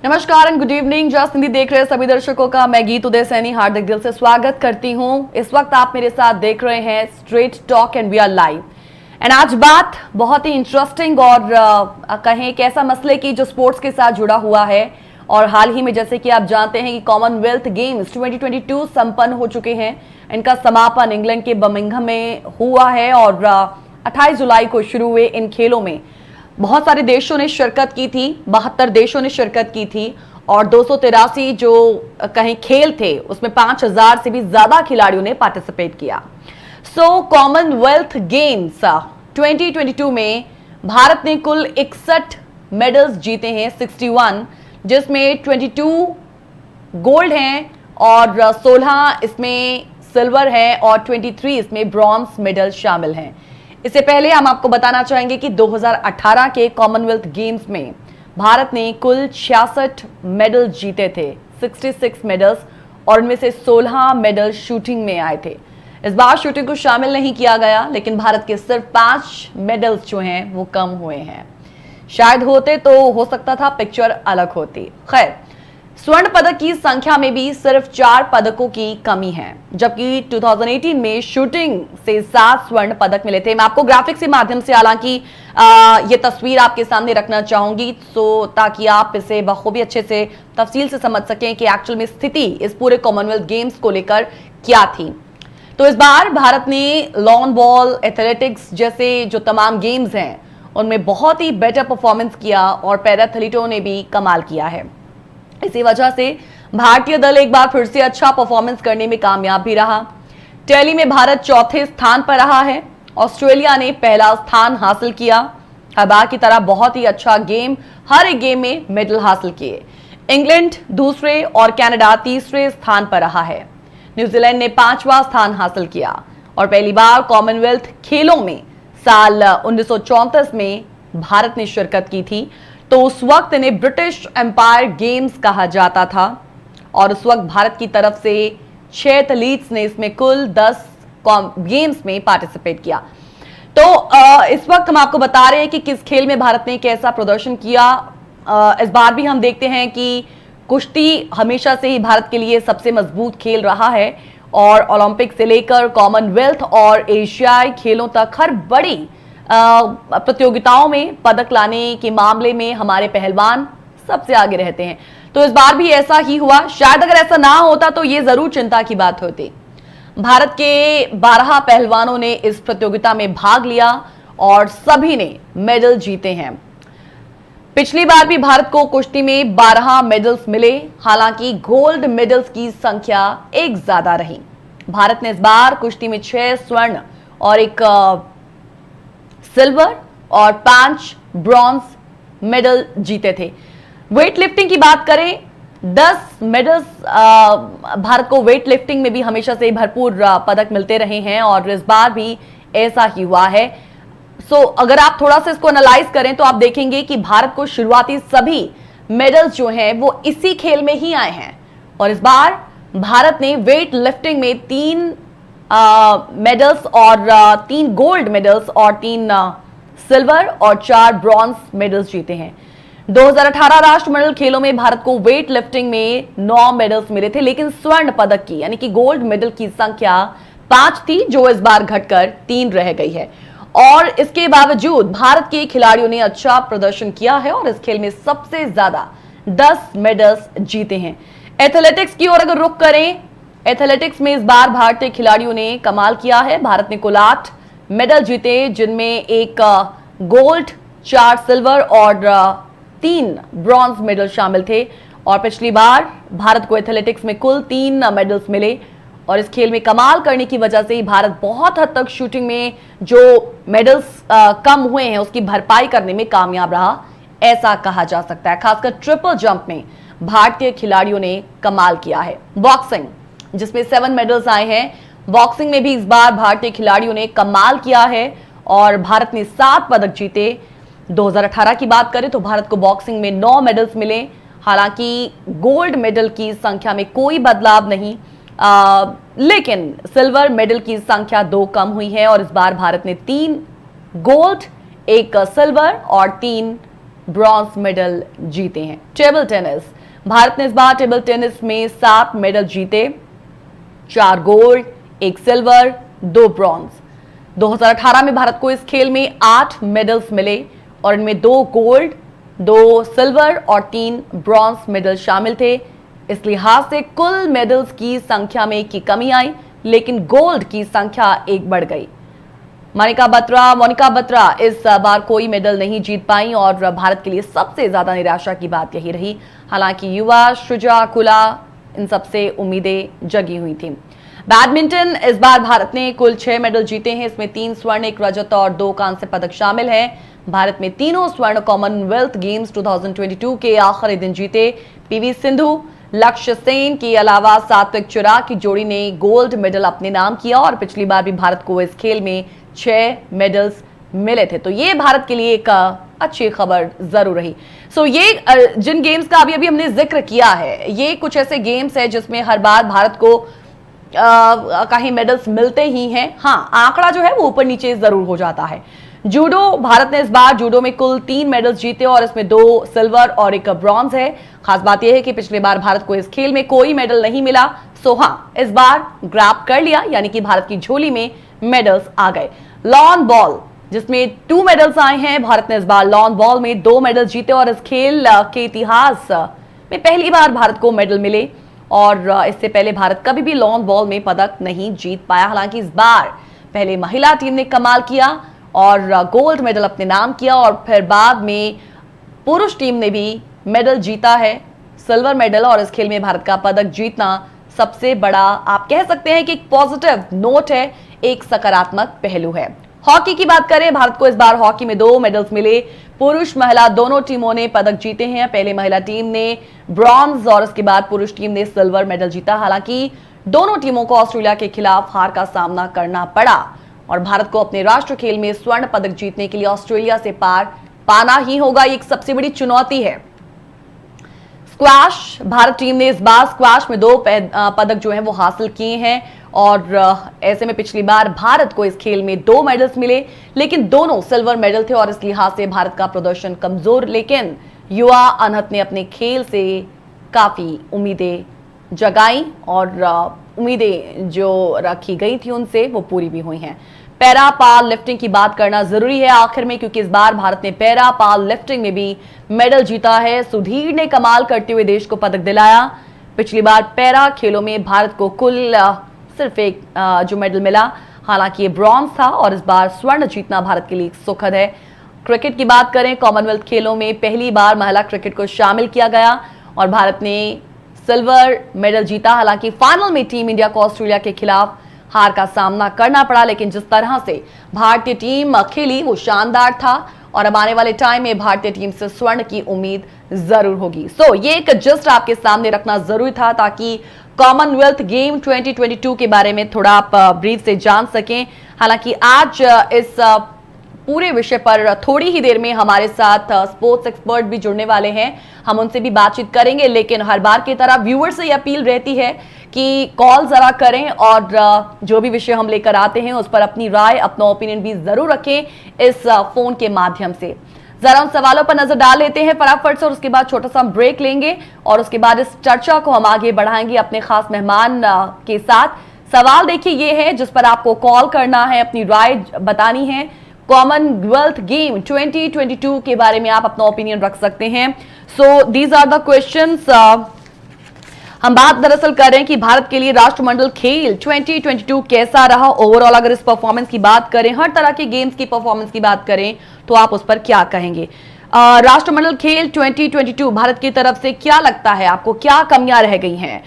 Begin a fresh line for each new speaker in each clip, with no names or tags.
नमस्कार and good evening. Just Hindi देख रहे सभी दर्शकों का मैं गीत उदय सैनी हार्दिक दिल से स्वागत करती हूं। इस वक्त आप मेरे साथ देख रहे हैं Straight Talk and we are live. And आज बात बहुत ही इंटरेस्टिंग और कहें एक ऐसा मसले की जो स्पोर्ट्स के साथ जुड़ा हुआ है। और हाल ही में जैसे कि आप जानते हैं कि कॉमनवेल्थ गेम्स 2022 संपन्न हो चुके हैं। इनका समापन इंग्लैंड के बर्मिंघम में हुआ है और 28 जुलाई को शुरू हुए इन खेलों में बहुत सारे देशों ने शिरकत की थी, 72 देशों ने शिरकत की थी और 283 जो कहीं खेल थे उसमें 5000 से भी ज्यादा खिलाड़ियों ने पार्टिसिपेट किया। सो कॉमनवेल्थ गेम्स 2022 में भारत ने कुल 61 मेडल्स जीते हैं, 61, जिसमें 22 गोल्ड हैं और 16 इसमें सिल्वर है और 23 इसमें ब्रॉन्ज मेडल शामिल हैं। इससे पहले हम आपको बताना चाहेंगे कि 2018 के कॉमनवेल्थ गेम्स में भारत ने कुल 66 मेडल जीते थे, 66 मेडल्स, और इनमें से 16 मेडल शूटिंग में आए थे। इस बार शूटिंग को शामिल नहीं किया गया, लेकिन भारत के सिर्फ 5 मेडल्स जो हैं वो कम हुए हैं। शायद होते तो हो सकता था पिक्चर अलग होती। खैर, स्वर्ण पदक की संख्या में भी सिर्फ 4 पदकों की कमी है, जबकि 2018 में शूटिंग से 7 स्वर्ण पदक मिले थे। मैं आपको ग्राफिक्स के माध्यम से हालांकि ये तस्वीर आपके सामने रखना चाहूंगी ताकि आप इसे बखूबी अच्छे से तफसील से समझ सकें कि एक्चुअल में स्थिति इस पूरे कॉमनवेल्थ गेम्स को लेकर क्या थी। तो इस बार भारत ने लॉन बॉल, एथलेटिक्स जैसे जो तमाम गेम्स हैं उनमें बहुत ही बेटर परफॉर्मेंस किया और पैराथलीटों ने भी कमाल किया है। इसी वजह से भारतीय दल एक बार फिर से अच्छा परफॉर्मेंस करने में कामयाब भी रहा। टैली में भारत चौथे स्थान पर रहा है, ऑस्ट्रेलिया ने पहला स्थान हासिल किया। हर बार की तरह बहुत ही अच्छा गेम, हर एक गेम में मेडल हासिल किए। इंग्लैंड दूसरे और कनाडा तीसरे स्थान पर रहा है। न्यूजीलैंड ने 5वां स्थान हासिल किया और पहली बार कॉमनवेल्थ खेलों में साल 1934 में भारत ने शिरकत की थी। तो उस वक्त इन्हें ब्रिटिश एम्पायर गेम्स कहा जाता था और उस वक्त भारत की तरफ से 6 एथलीट्स ने इसमें कुल 10 गेम्स में पार्टिसिपेट किया। तो इस वक्त हम आपको बता रहे हैं कि किस खेल में भारत ने कैसा प्रदर्शन किया। इस बार भी हम देखते हैं कि कुश्ती हमेशा से ही भारत के लिए सबसे मजबूत खेल रहा है और ओलंपिक से लेकर कॉमनवेल्थ और एशियाई खेलों तक हर बड़ी प्रतियोगिताओं में पदक लाने के मामले में हमारे पहलवान सबसे आगे रहते हैं। तो इस बार भी ऐसा ही हुआ। शायद अगर ऐसा ना होता तो ये जरूर चिंता की बात होती। भारत के 12 पहलवानों ने इस प्रतियोगिता में भाग लिया और सभी ने मेडल जीते हैं। पिछली बार भी भारत को कुश्ती में 12 मेडल्स मिले, हालांकि गोल्ड मेडल्स की संख्या एक ज्यादा रही। भारत ने इस बार कुश्ती में 6 स्वर्ण और 1 सिल्वर और 5 ब्रॉन्ज मेडल जीते थे। वेट लिफ्टिंग की बात करें, 10 मेडल्स भारत को वेट लिफ्टिंग में भी हमेशा से भरपूर पदक मिलते रहे हैं और इस बार भी ऐसा ही हुआ है। सो अगर आप थोड़ा सा इसको एनालाइज करें तो आप देखेंगे कि भारत को शुरुआती सभी मेडल्स जो हैं वो इसी खेल में ही आए हैं और इस बार भारत ने वेट लिफ्टिंग में 3 मेडल्स और 3 गोल्ड मेडल्स और 3 सिल्वर और 4 ब्रॉन्ज मेडल्स जीते हैं। 2018 राष्ट्रमंडल खेलों में भारत को वेट लिफ्टिंग में 9 मेडल्स मिले थे, लेकिन स्वर्ण पदक की यानी कि गोल्ड मेडल की संख्या 5 थी, जो इस बार घटकर 3 रह गई है। और इसके बावजूद भारत के खिलाड़ियों ने अच्छा प्रदर्शन किया है और इस खेल में सबसे ज्यादा 10 मेडल्स जीते हैं। एथलेटिक्स की ओर अगर रुख करें, एथलेटिक्स में इस बार भारतीय खिलाड़ियों ने कमाल किया है। भारत ने कुल 8 मेडल जीते, जिनमें 1 गोल्ड, 4 सिल्वर और 3 ब्रॉन्ज मेडल शामिल थे। और पिछली बार भारत को एथलेटिक्स में कुल 3 मेडल्स मिले और इस खेल में कमाल करने की वजह से भारत बहुत हद तक शूटिंग में जो मेडल्स कम हुए हैं उसकी भरपाई करने में कामयाब रहा, ऐसा कहा जा सकता है। खासकर ट्रिपल जंप में भारतीय खिलाड़ियों ने कमाल किया है। बॉक्सिंग, जिसमें 7 मेडल्स आए हैं, बॉक्सिंग में भी इस बार भारतीय खिलाड़ियों ने कमाल किया है और भारत ने 7 पदक जीते। 2018 की बात करें तो भारत को बॉक्सिंग में 9 मेडल्स मिले, हालांकि गोल्ड मेडल की संख्या में कोई बदलाव नहीं, लेकिन सिल्वर मेडल की संख्या 2 कम हुई है और इस बार भारत ने 3 गोल्ड, 1 सिल्वर और 3 ब्रॉन्ज मेडल जीते हैं। टेबल टेनिस, भारत ने इस बार टेबल टेनिस में 7 मेडल जीते, 4 गोल्ड, 1 सिल्वर, 2 ब्रॉन्ज। 2018 में भारत को इस खेल में 8 मेडल्स मिले और इनमें 2 गोल्ड, 2 सिल्वर और 3 ब्रॉन्ज मेडल शामिल थे। इस लिहाज से कुल मेडल्स की संख्या में 1 की कमी आई, लेकिन गोल्ड की संख्या 1 बढ़ गई। मोनिका बत्रा इस बार कोई मेडल नहीं जीत पाई और भारत के लिए सबसे ज्यादा निराशा की बात यही रही। हालांकि युवा श्रुजा कुला इन सबसे उम्मीदें जगी हुई थी। बैडमिंटन, इस बार भारत ने कुल 6 मेडल जीते हैं। इसमें 3 स्वर्ण, 1 रजत और 2 कांस्य पदक शामिल हैं। भारत में तीनों स्वर्ण कॉमनवेल्थ गेम्स 2022 के आखिरी दिन जीते। पीवी सिंधु, लक्ष्य सेन के अलावा सात्विक चिराग की जोड़ी ने गोल्ड मेडल अपने नाम किया और पिछली बार भी भारत को इस खेल में 6 मेडल्स मिले थे। तो ये भारत के लिए एक अच्छी खबर जरूर रही। ये जिन गेम्स का अभी हमने जिक्र किया है, ये कुछ ऐसे गेम्स है जिसमें हर बार भारत को कहीं मेडल्स मिलते ही हैं। हाँ, आंकड़ा जो है वो ऊपर नीचे जरूर हो जाता है। जूडो, भारत ने इस बार जूडो में कुल 3 मेडल्स जीते और इसमें 2 सिल्वर और 1 ब्रॉन्ज है। खास बात यह है कि पिछली बार भारत को इस खेल में कोई मेडल नहीं मिला। हाँ, इस बार ग्रैब कर लिया, यानी कि भारत की झोली में मेडल्स आ गए। लॉन बॉल, जिसमें 2 मेडल्स आए हैं, भारत ने इस बार लॉन बॉल में 2 मेडल जीते और इस खेल के इतिहास में पहली बार भारत को मेडल मिले और इससे पहले भारत कभी भी लॉन बॉल में पदक नहीं जीत पाया। हालांकि इस बार पहले महिला टीम ने कमाल किया और गोल्ड मेडल अपने नाम किया और फिर बाद में पुरुष टीम ने भी मेडल जीता है, सिल्वर मेडल। और इस खेल में भारत का पदक जीतना सबसे बड़ा, आप कह सकते हैं कि एक पॉजिटिव नोट है, एक सकारात्मक पहलू है। हॉकी की बात करें, भारत को इस बार हॉकी में 2 मेडल्स मिले। पुरुष महिला दोनों टीमों ने पदक जीते हैं। पहले महिला टीम ने ब्रॉन्ज और उसके बाद पुरुष टीम ने सिल्वर मेडल जीता। हालांकि दोनों टीमों को ऑस्ट्रेलिया के खिलाफ हार का सामना करना पड़ा और भारत को अपने राष्ट्र खेल में स्वर्ण पदक जीतने के लिए ऑस्ट्रेलिया से पार पाना ही होगा। ये एक सबसे बड़ी चुनौती है। स्क्वैश, भारत टीम ने इस बार स्क्वैश में 2 पदक जो है वो हासिल किए हैं और ऐसे में पिछली बार भारत को इस खेल में 2 मेडल्स मिले, लेकिन दोनों सिल्वर मेडल थे और इस लिहाज से भारत का प्रदर्शन कमजोर, लेकिन युवा अनहत ने अपने खेल से काफी उम्मीदें जगाई और उम्मीदें जो रखी गई थी उनसे वो पूरी भी हुई हैं। पैरा पावर लिफ्टिंग की बात करना जरूरी है आखिर में, क्योंकि इस बार भारत ने पैरा पावर लिफ्टिंग में भी मेडल जीता है। सुधीर ने कमाल करते हुए देश को पदक दिलाया। पिछली बार पैरा खेलों में भारत को कुल सिर्फ 1 जो मेडल मिला, हालांकि ये ब्रॉन्ज था और इस बार स्वर्ण जीतना भारत के लिए सुखद है। क्रिकेट की बात करें, कॉमनवेल्थ खेलों में पहली बार महिला क्रिकेट को शामिल किया गया और भारत ने सिल्वर मेडल जीता। हालांकि फाइनल में टीम इंडिया को ऑस्ट्रेलिया के खिलाफ हार का सामना करना पड़ा, लेकिन जिस तरह से भारतीय टीम खेली वो शानदार था और अब आने वाले टाइम में भारतीय टीम से स्वर्ण की उम्मीद जरूर होगी। ये एक जस्ट आपके सामने रखना जरूरी था ताकि कॉमनवेल्थ गेम 2022 के बारे में थोड़ा आप ब्रीफ से जान सकें। हालांकि आज इस पूरे विषय पर थोड़ी ही देर में हमारे साथ स्पोर्ट्स एक्सपर्ट भी जुड़ने वाले हैं, हम उनसे भी बातचीत करेंगे। लेकिन हर बार की तरह व्यूअर से अपील रहती है कि कॉल जरा करें और जो भी विषय हम लेकर आते हैं उस पर अपनी राय, अपना ओपिनियन भी जरूर रखें इस फोन के माध्यम से। जरा उन सवालों पर नजर डाल लेते हैं फटाफट से और उसके बाद छोटा सा ब्रेक लेंगे और उसके बाद इस चर्चा को हम आगे बढ़ाएंगे अपने खास मेहमान के साथ। सवाल देखिए ये है जिस पर आपको कॉल करना है, अपनी राय बतानी है। कॉमनवेल्थ गेम 2022 के बारे में आप अपना ओपिनियन रख सकते हैं। So these are the questions. हम बात दरअसल कर रहे हैं कि भारत के लिए राष्ट्रमंडल खेल 2022 कैसा रहा ओवरऑल। अगर इस परफॉर्मेंस की बात करें, हर तरह के गेम्स की परफॉर्मेंस की बात करें, तो आप उस पर क्या कहेंगे? राष्ट्रमंडल खेल 2022 भारत की तरफ से क्या लगता है आपको, क्या कमियां रह गई हैं?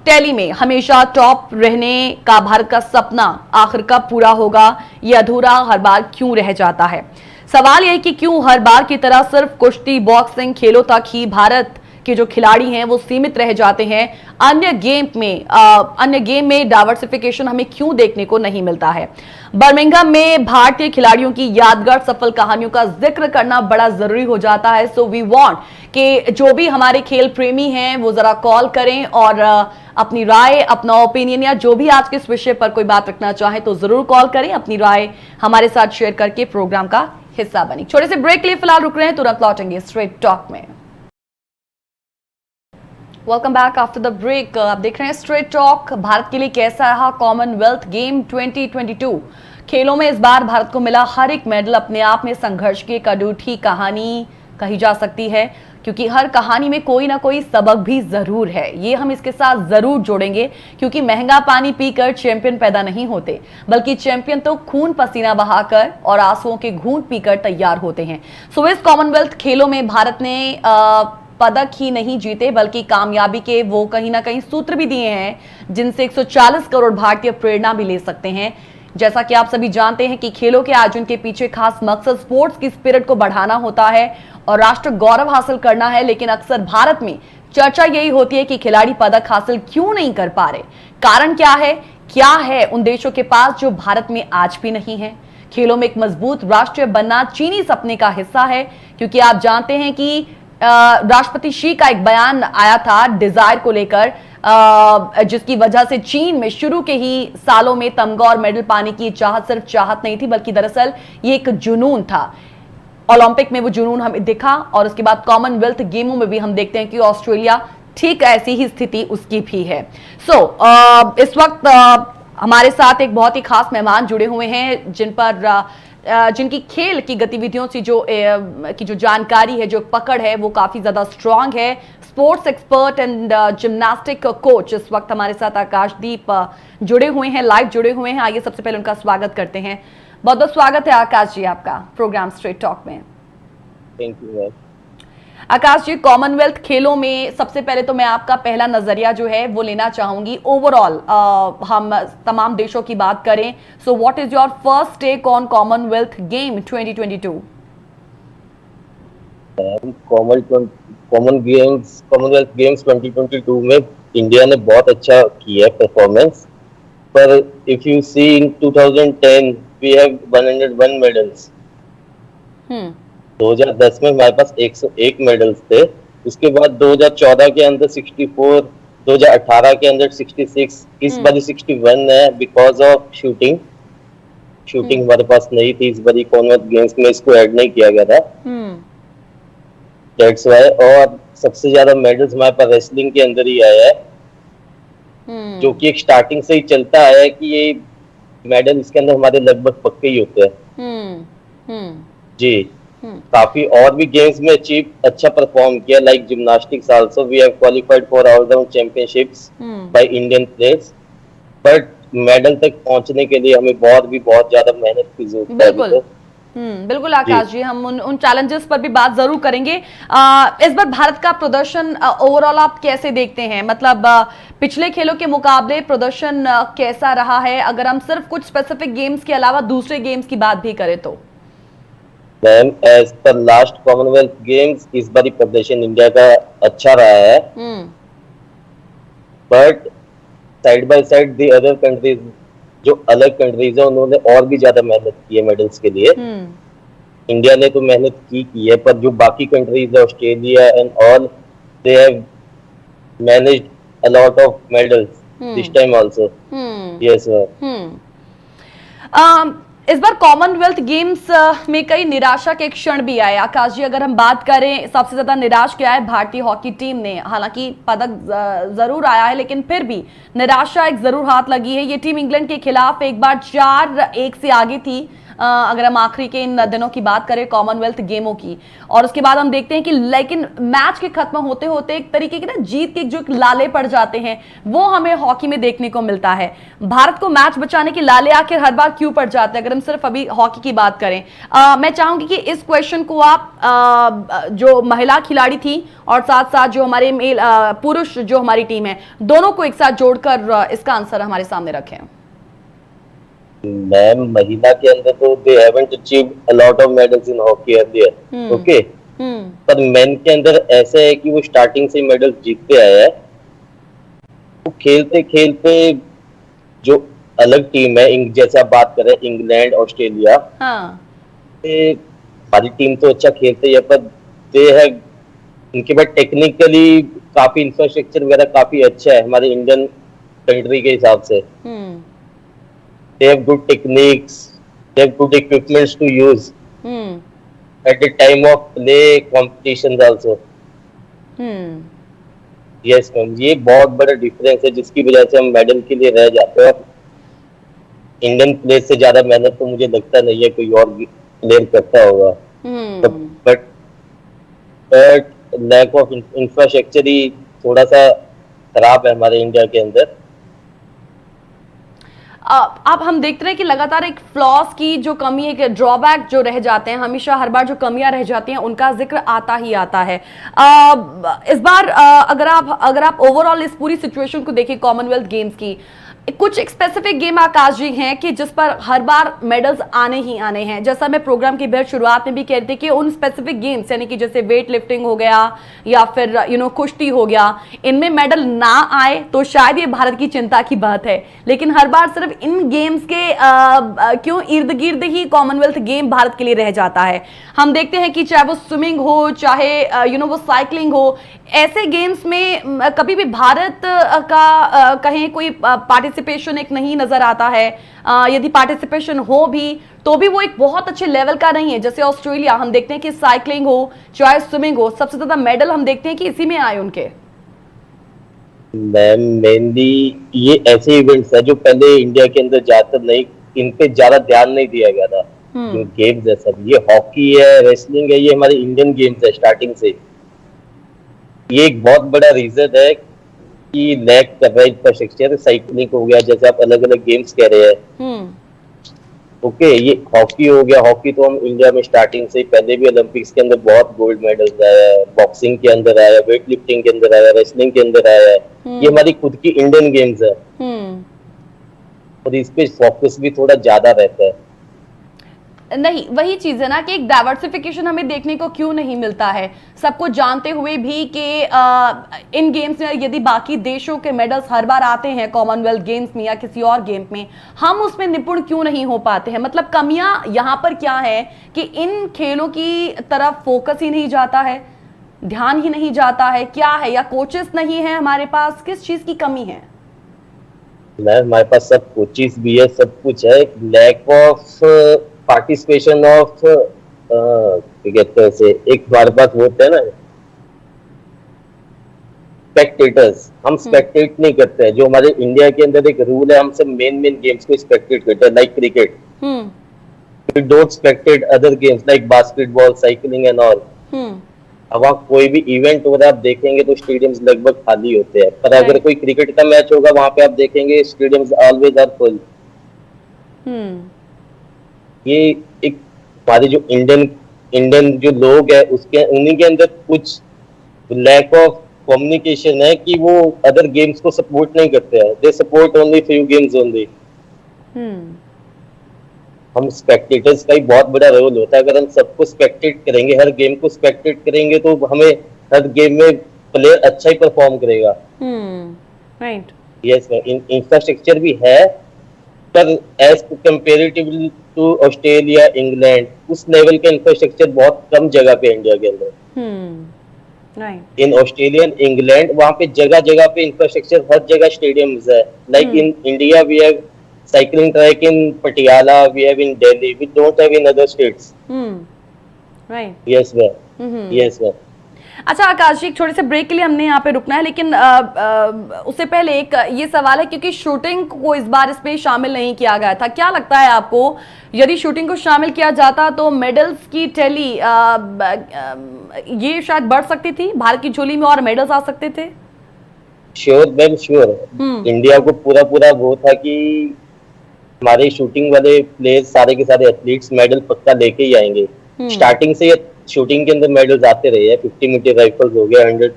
टैली में हमेशा टॉप रहने का भारत का सपना आखिर कब पूरा होगा? यह अधूरा हर बार क्यों रह जाता है? सवाल यह है कि क्यों हर बार की तरह सिर्फ कुश्ती, बॉक्सिंग खेलों तक ही भारत के जो खिलाड़ी हैं वो सीमित रह जाते हैं? अन्य गेम में डाइवर्सिफिकेशन हमें क्यों देखने को नहीं मिलता है? बर्मिंघम में भारतीय खिलाड़ियों की यादगार सफल कहानियों का जिक्र करना बड़ा जरूरी हो जाता है। सो वी वांट कि जो भी हमारे खेल प्रेमी हैं वो जरा कॉल करें और अपनी राय, अपना ओपिनियन या जो भी आज के इस विषय पर कोई बात रखना चाहे तो जरूर कॉल करें, अपनी राय हमारे साथ शेयर करके प्रोग्राम का हिस्सा बनी। छोटे से ब्रेक के लिए फिलहाल रुक रहे हैं, तुरंत लौटेंगे स्ट्रेट टॉक में। Welcome back after the break. आप देख रहे हैं स्ट्रेट टॉक। भारत के लिए कैसा रहा कॉमनवेल्थ गेम 2022? खेलों में इस बार भारत को मिला हर एक मेडल अपने आप में संघर्ष की एक अनूठी कहानी कही जा सकती है, क्योंकि हर कहानी में कोई ना कोई सबक भी जरूर है। ये हम इसके साथ जरूर जोड़ेंगे, क्योंकि महंगा पानी पीकर चैंपियन पैदा नहीं होते, बल्कि चैंपियन तो खून पसीना बहाकर और आंसुओं के घूंट पीकर तैयार होते हैं। सो इस कॉमनवेल्थ खेलों में भारत ने पदक ही नहीं जीते, बल्कि कामयाबी के वो कहीं ना कहीं सूत्र भी दिए हैं जिनसे 140 करोड़ भारतीय प्रेरणा भी ले सकते हैं। जैसा कि आप सभी जानते हैं कि खेलों के आयोजन के पीछे खास मकसद स्पोर्ट्स की स्पिरिट को बढ़ाना होता है और राष्ट्र गौरव हासिल करना है। लेकिन अक्सर भारत में चर्चा यही होती है कि खिलाड़ी पदक हासिल क्यों नहीं कर पा रहे। कारण क्या है उन देशों के पास जो भारत में आज भी नहीं है। खेलों में एक मजबूत राष्ट्र बनना चीनी सपने का हिस्सा है, क्योंकि आप जानते हैं कि राष्ट्रपति शी का एक बयान आया था डिजायर को लेकर, जिसकी वजह से चीन में शुरू के ही सालों में तमगा और मेडल पाने की चाहत सिर्फ चाहत नहीं थी, बल्कि दरअसल ये एक जुनून था। ओलंपिक में वो जुनून हमें दिखा और उसके बाद कॉमनवेल्थ गेमों में भी हम देखते हैं कि ऑस्ट्रेलिया ठीक ऐसी ही स्थिति उसकी भी है। इस वक्त हमारे साथ एक बहुत ही खास मेहमान जुड़े हुए हैं जिनकी खेल की गतिविधियों से जो जानकारी है, जो पकड़ है, वो काफी ज्यादा स्ट्रांग है। Sports expert and gymnastic coach इस वक्त हमारे साथ आकाशदीप जुड़े हुए हैं, लाइव जुड़े हुए हैं। आइए सबसे पहले उनका स्वागत करते हैं। बहुत बहुत स्वागत है आकाश जी आपका प्रोग्राम स्ट्रेट टॉक में।
Thank you
Akash ji, Commonwealth खेलों में सबसे पहले तो मैं आपका पहला नजरिया जो है वो लेना चाहूंगी। ओवरऑल हम तमाम देशों की बात करें, so what is your first take on Commonwealth game 2022?
Commonwealth games 2022 में इंडिया ने बहुत अच्छा किया है परफॉर्मेंस, पर if you see in 2010 we have 101 medals. 2010 में हमारे पास 101 मेडल्स थे। उसके बाद 2014 के अंदर 64, 2018 के अंदर 66, इस बार 61 है बिकॉज ऑफ शूटिंग हमारे पास नहीं थी। इस बार कॉमनवेल्थ गेम्स में इसको ऐड नहीं किया गया था, दैट्स व्हाई। और सबसे ज्यादा मेडल्स हमारे पास रेसलिंग के अंदर ही आया है, जो कि एक स्टार्टिंग से ही चलता आया है कि ये मेडल इसके अंदर हमारे लगभग पक्के ही होते हैं। जी, काफी और भी गेम्स में अच्छा परफॉर्म किया, like gymnastics also we have qualified for all round championships by Indian players, but medal तक पहुंचने के लिए हमें बहुत ज्यादा मेहनत की जरूरत है।
बिल्कुल आकाश जी, हम उन चैलेंजेस पर भी बात जरूर करेंगे। इस बार भारत का प्रदर्शन ओवरऑल आप कैसे देखते हैं? मतलब पिछले खेलों के मुकाबले प्रदर्शन कैसा रहा है, अगर हम सिर्फ कुछ स्पेसिफिक गेम्स के अलावा दूसरे गेम्स की बात भी करें तो?
Ma'am, as per last Commonwealth games इस बार प्रदर्शन इंडिया का अच्छा रहा है, but side by side the other countries, जो अलग कंट्रीज है उन्होंने और भी ज्यादा मेहनत की है मेडल्स के लिए। इंडिया ने तो मेहनत की है, पर जो बाकी कंट्रीज है Australia and all, they have managed a lot of medals this time also. Yes ma'am.
इस बार कॉमनवेल्थ गेम्स में कई निराशा के क्षण भी आए। आकाश जी, अगर हम बात करें सबसे ज्यादा निराश किया है भारतीय हॉकी टीम ने। हालांकि पदक जरूर आया है, लेकिन फिर भी निराशा एक जरूर हाथ लगी है। ये टीम इंग्लैंड के खिलाफ एक बार 4-1 से आगे थी, अगर हम आखिरी के इन दिनों की बात करें कॉमनवेल्थ गेमों की। और उसके बाद हम देखते हैं कि लेकिन मैच के खत्म होते होते एक तरीके के ना जीत के जो लाले पड़ जाते हैं, वो हमें हॉकी में देखने को मिलता है। भारत को मैच बचाने के लाले आखिर हर बार क्यों पड़ जाते हैं, अगर हम सिर्फ अभी हॉकी की बात करें? मैं चाहूंगी कि इस क्वेश्चन को आप जो महिला खिलाड़ी थी और साथ साथ जो हमारे पुरुष जो हमारी टीम है, दोनों को एक साथ जोड़कर इसका आंसर हमारे सामने रखें।
मैम, महिला के अंदर तो they haven't achieved a lot of medals in hockey earlier, okay, पर मेन के अंदर ऐसा है कि वो स्टार्टिंग से मेडल जीतते आया है। वो खेलते खेलते जो अलग टीम है, जैसे आप बात कर रहे हैं इंग्लैंड ऑस्ट्रेलिया, हमारी टीम तो अच्छा खेलते ही है, पर दे हैव, उनके पास टेक्निकली काफी इंफ्रास्ट्रक्चर वगैरह काफी अच्छा है हमारे इंडियन कंट्री के हिसाब से। They have good techniques, they have good equipments to use at the time of play competitions also. Yes ma'am, ये बहुत बड़ा डिफरेंस है जिसकी वजह से हम मेडल के लिए रह जाते हैं। इंडियन प्लेयर से ज्यादा मेहनत तो मुझे लगता नहीं है कोई और प्लेयर करता होगा।
हम्म।
बट लैक ऑफ इंफ्रास्ट्रक्चर ही थोड़ा सा खराब है हमारे इंडिया के अंदर।
अब हम देखते हैं कि लगातार एक फ्लॉस की जो कमी है, ड्रॉबैक जो रह जाते हैं, हमेशा हर बार जो कमियां रह जाती हैं उनका जिक्र आता ही आता है। इस बार अगर आप ओवरऑल इस पूरी सिचुएशन को देखें कॉमनवेल्थ गेम्स की, कुछ एक स्पेसिफिक गेम आकाश जी हैं कि जिस पर हर बार मेडल्स आने ही आने हैं। जैसा मैं प्रोग्राम की बेहद शुरुआत में भी कह रही थी कि उन स्पेसिफिक गेम्स यानी कि जैसे वेट लिफ्टिंग हो गया या फिर कुश्ती हो गया, इनमें मेडल ना आए तो शायद ये भारत की चिंता की बात है। लेकिन हर बार सिर्फ इन गेम्स के क्यों इर्द गिर्द ही कॉमनवेल्थ गेम भारत के लिए रह जाता है। हम देखते हैं कि चाहे वो स्विमिंग हो, चाहे वो साइकिलिंग हो, ऐसे गेम्स में कभी भी भारत का कहीं कोई पार्टिसिपेशन एक नहीं नजर आता है। यदि पार्टिसिपेशन हो भी तो भी वो एक बहुत अच्छे लेवल का नहीं है। जैसे ऑस्ट्रेलिया, हम देखते हैं कि साइकिलिंग हो चाहे स्विमिंग हो, सबसे ज्यादा मेडल हम देखते हैं कि इसी में आए उनके।
मैम मेनली ये ऐसे इवेंट्स है जो पहले इंडिया के अंदर ज्यादातर नहीं, इन पे ज्यादा ध्यान नहीं दिया गया था। जो गेम्स है सब, ये हॉकी है, रेसलिंग है, ये हमारे इंडियन गेम्स है स्टार्टिंग से। ये एक बहुत बड़ा रीजन है कि लैक कर रहा है इंफ्रास्ट्रक्चर। साइकिलिंग हो गया, जैसे आप अलग अलग गेम्स कह रहे हैं। ओके, ये हॉकी हो गया। हॉकी तो हम इंडिया में स्टार्टिंग से पहले भी ओलंपिक्स के अंदर बहुत गोल्ड मेडल्स आया है, बॉक्सिंग के अंदर आया, वेट लिफ्टिंग के अंदर आया, रेसलिंग के अंदर आया है। ये हमारी खुद की इंडियन गेम्स है और इस पे फोकस भी थोड़ा ज्यादा रहता है।
नहीं, वही चीज है ना कि एक डाइवर्सिफिकेशन हमें देखने को क्यों नहीं मिलता है, सबको जानते हुए भी कि इन गेम्स में यदि बाकी देशों के मेडल्स हर बार आते हैं कॉमनवेल्थ गेम्स में या किसी और गेम में, हम उसमें निपुण क्यों नहीं हो पाते हैं। मतलब कमियां यहां पर क्या है कि इन खेलों की तरफ फोकस ही नहीं जाता है, ध्यान ही नहीं जाता है, क्या है, या कोचेस नहीं है हमारे पास, किस चीज की कमी है।
हमारे पास सब कोचिज भी है, सब कुछ है। लैक ऑफ पार्टिसिपेशन ऑफ कहते हैं से, एक हमारे पास होता है ना स्पेक्टेटर्स, हम स्पेक्टेट नहीं करते हैं। जो हमारे इंडिया के अंदर एक रूल है, हम सब मेन गेम्स को स्पेक्टेट करते हैं, like cricket. We don't spectate other games like basketball, cycling and all. अब वहाँ कोई भी इवेंट हो रहा है आप देखेंगे तो स्टेडियम्स लगभग खाली होते हैं, पर अगर कोई क्रिकेट का मैच होगा वहां पे आप देखेंगे स्टेडियम्स ऑलवेज आर फुल। ये एक हमारे जो इंडियन जो लोग है उसके उन्हीं के अंदर कुछ लैक ऑफ कम्युनिकेशन है कि वो अदर गेम्स को सपोर्ट नहीं करते हैं। They support only few games only. हम स्पेक्टेटर्स का ही बहुत बड़ा रोल होता है। अगर हम सबको स्पेक्टेट करेंगे, हर गेम को स्पेक्टेट करेंगे तो हमें हर गेम में प्लेयर अच्छा ही परफॉर्म करेगा।
राइट।
यस, इंफ्रास्ट्रक्चर भी है पर as comparatively to Australia, England, उस लेवल का इंफ्रास्ट्रक्चर बहुत कम जगह पे इंडिया के अंदर। इन ऑस्ट्रेलिया एंड इंग्लैंड वहां पे जगह जगह पे इंफ्रास्ट्रक्चर, हर जगह स्टेडियम्स है। Like in India we have cycling track in Patiala, we have in Delhi, we don't have in other states.
Right.
Yes ma'am. Yes ma'am.
अच्छा आकाश जी, एक छोटे से ब्रेक के लिए हमने यहाँ पे रुकना है, लेकिन उससे पहले एक ये सवाल है, क्योंकि शूटिंग को इस बार इसमें शामिल नहीं किया गया था, क्या लगता है आपको यदि शूटिंग को शामिल किया जाता तो मेडल्स की टैली ये शायद बढ़ सकती थी, भारत की झोली में और मेडल्स आ सकते थे?
Sure ma'am, sure. इंडिया को पूरा वो था कि हमारे शूटिंग वाले प्लेयर्स, सारे के सारे एथलीट्स मेडल पक्का लेके ही आएंगे। स्टार्टिंग से शूटिंग के अंदर मेडल्स आते रहे हैं। 50 मीटर राइफल्स हो गया, 100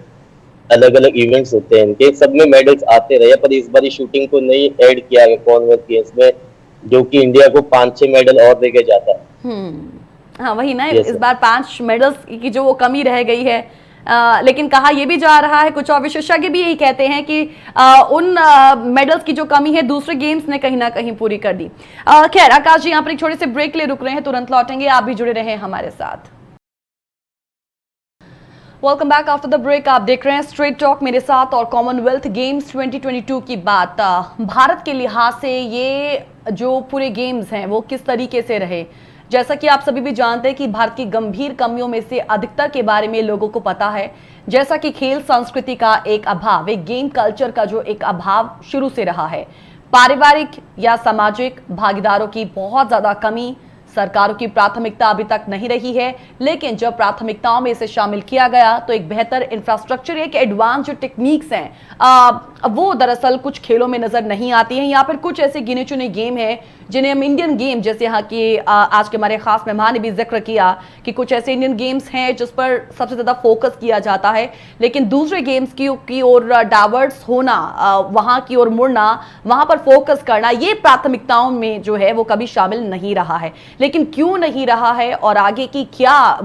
अलग अलग इवेंट्स होते हैं इनके, सब में मेडल्स आते रहे। पर इस बार शूटिंग को नहीं ऐड किया गया कॉमनवेल्थ गेम्स में, जो कि इंडिया को 5-6 मेडल और देके जाता है।
हाँ वही ना, इस बार 5 मेडल्स की जो वो कमी रह गई है। लेकिन कहा यह भी जा रहा है, कुछ और विशेषज्ञ भी यही कहते हैं कि उन मेडल्स की जो कमी है दूसरे गेम्स ने कहीं ना कहीं पूरी कर दी। खैर आकाश जी, यहाँ पर एक छोटे से ब्रेक ले रुक रहे हैं, तुरंत लौटेंगे, आप भी जुड़े रहे हमारे साथ। Welcome back after the break. आप देख रहे हैं स्ट्रेट टॉक मेरे साथ और कॉमनवेल्थ गेम्स 2022 की बात। भारत के लिहाज से ये जो पूरे गेम्स हैं वो किस तरीके से रहे, जैसा कि आप सभी भी जानते हैं कि भारत की गंभीर कमियों में से अधिकतर के बारे में लोगों को पता है, जैसा कि खेल संस्कृति का एक अभाव, एक गेम कल्चर का जो एक अभाव शुरू से रहा है, पारिवारिक या सामाजिक भागीदारों की बहुत ज्यादा कमी, सरकारों की प्राथमिकता अभी तक नहीं रही है। लेकिन जब प्राथमिकताओं में इसे शामिल किया गया तो एक बेहतर इंफ्रास्ट्रक्चर, एक एडवांस जो टेक्निक्स हैं वो दरअसल कुछ खेलों में नजर नहीं आती हैं, या फिर कुछ ऐसे गिने चुने गेम हैं जिन्हें हम इंडियन गेम, जैसे यहाँ की आज के हमारे खास मेहमान ने भी जिक्र किया कि कुछ ऐसे इंडियन गेम्स हैं जिस पर सबसे ज्यादा फोकस किया जाता है, लेकिन दूसरे गेम्स की ओर डाइवर्ट्स होना, वहां की ओर मुड़ना, वहां पर फोकस करना, ये प्राथमिकताओं में जो है वो कभी शामिल नहीं रहा है। लेकिन क्यों नहीं रहा है और आगे की क्या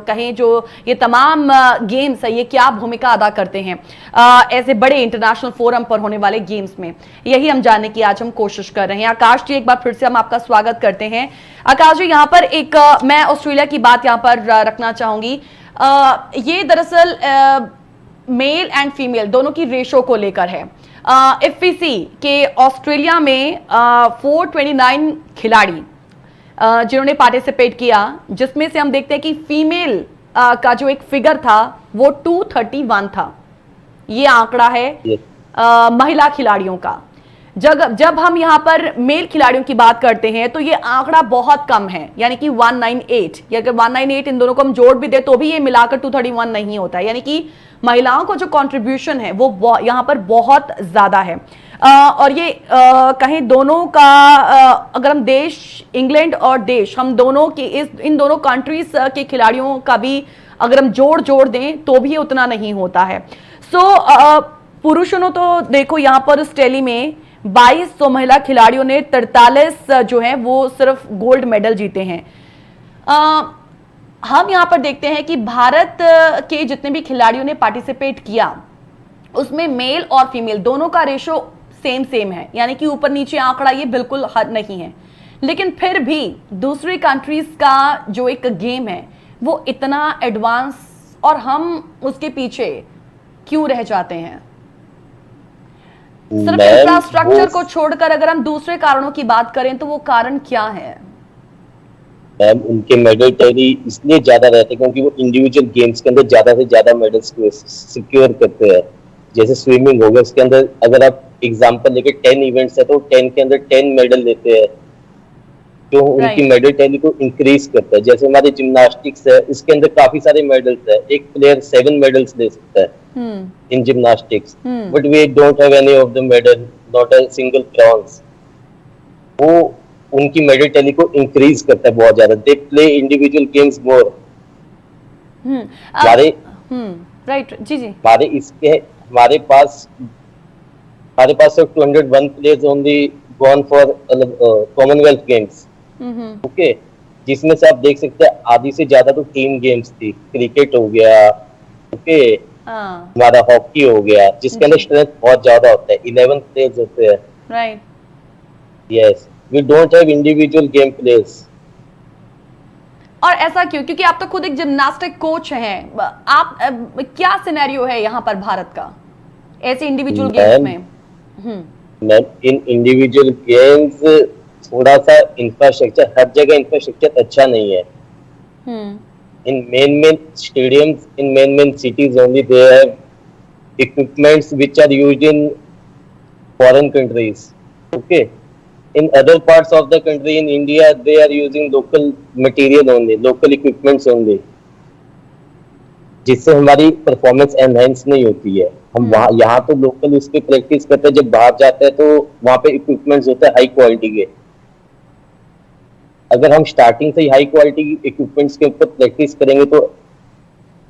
कहें जो ये तमाम गेम्स है ये क्या भूमिका अदा करते हैं ऐसे बड़े इंटरनेशनल फोरम पर होने वाले गेम्स में, यही हम जानने की आज हम कोशिश कर रहे हैं। आकाश जी, एक बार फिर से हम आपका स्वागत करते हैं। आकाश जी, यहाँ पर एक मैं ऑस्ट्रेलिया की बात यहाँ पर रखना चाहूंगी। ये दरअसल मेल एंड फीमेल दोनों की रेशो को लेकर है। एफवीसी के ऑस्ट्रेलिया में 429 खिलाड़ी जिन्होंने पार्टिसिपेट किया, जिसमें से हम देखते हैं कि फीमेल का जो एक फिगर था वो 231 था। ये आंकड़ा है महिला खिलाड़ियों का। जब हम यहाँ पर मेल खिलाड़ियों की बात करते हैं तो ये आंकड़ा बहुत कम है, यानी कि 198, या अगर 198 इन दोनों को हम जोड़ भी दे तो भी ये मिलाकर 231 नहीं होता है, यानी कि महिलाओं को जो कंट्रीब्यूशन है वो यहाँ पर बहुत ज्यादा है। और ये कहें दोनों का अगर हम देश, इंग्लैंड और देश, हम दोनों की इन दोनों कंट्रीज के खिलाड़ियों का भी अगर हम जोड़ दें तो भी उतना नहीं होता है। पुरुषों ने तो देखो यहाँ पर इस टैली में 22, तो महिला खिलाड़ियों ने 43 जो है वो सिर्फ गोल्ड मेडल जीते हैं। हम यहाँ पर देखते हैं कि भारत के जितने भी खिलाड़ियों ने पार्टिसिपेट किया उसमें मेल और फीमेल दोनों का रेशो सेम है, यानी कि ऊपर नीचे आंकड़ा ये बिल्कुल हद नहीं है। लेकिन फिर भी दूसरी कंट्रीज का जो एक गेम है वो इतना एडवांस, और हम उसके पीछे क्यों रह जाते हैं? सिर्फ इंफ्रास्ट्रक्चर को छोड़कर अगर हम दूसरे कारणों की बात करें तो वो कारण क्या है?
मैम, उनके मेडल टैली इसलिए ज्यादा रहते हैं क्योंकि वो इंडिविजुअल गेम्स के अंदर ज्यादा से ज्यादा मेडल्स सिक्योर करते हैं। जैसे स्विमिंग हो गया, उसके अंदर अगर आप एग्जांपल लेके 10 इवेंट्स है तो 10 के अंदर 10 मेडल लेते हैं, जो उनकी मेडल टैली को इंक्रीज करता है। जैसे हमारे जिम्नास्टिक्स है, इसके अंदर काफी सारे मेडल्स है, एक प्लेयर 7 मेडल्स ले सकता है in gymnastics, but we don't have any of the medal, not a single bronze. वो उनकी मेडल टैली को इंक्रीज करता है बहुत ज्यादा। They play individual games more.
Right जी
हमारे पास सिर्फ 201 players only gone for Commonwealth games, okay, जिसमें से आप देख सकते हैं आधी से ज्यादा तो टीम गेम्स थी। क्रिकेट हो गया, ओके, हमारा हॉकी हो गया, जिसके अंदर स्ट्रेंथ बहुत ज्यादा होता है, 11 प्लेयर्स होते हैं।
Right,
yes, we don't have individual game players.
और ऐसा क्यों? क्योंकि आप तो खुद एक जिम्नास्टिक कोच हैं। आप क्या सिनेरियो है यहाँ पर भारत का ऐसे इंडिविजुअल गेम्स में?
मैम, इन इंडिविजुअल गेम्स थोड़ा सा इंफ्रास्ट्रक्चर, हर जगह इंफ्रास्ट्रक्चर अच्छा नहीं है। In main stadiums, in main cities only they have equipments which are used in foreign countries, okay. In other parts of the country, in India, they are using local material only, local equipments only, जिससे हमारी performance enhance नहीं होती है। हम वहाँ यहाँ तो local उस पर प्रैक्टिस करते हैं, जब बाहर जाते हैं तो वहाँ पे इक्विपमेंट्स होते हैं हाई क्वालिटी के। अगर हम स्टार्टिंग से ही हाई क्वालिटी इक्विपमेंट्स के ऊपर प्रैक्टिस करेंगे तो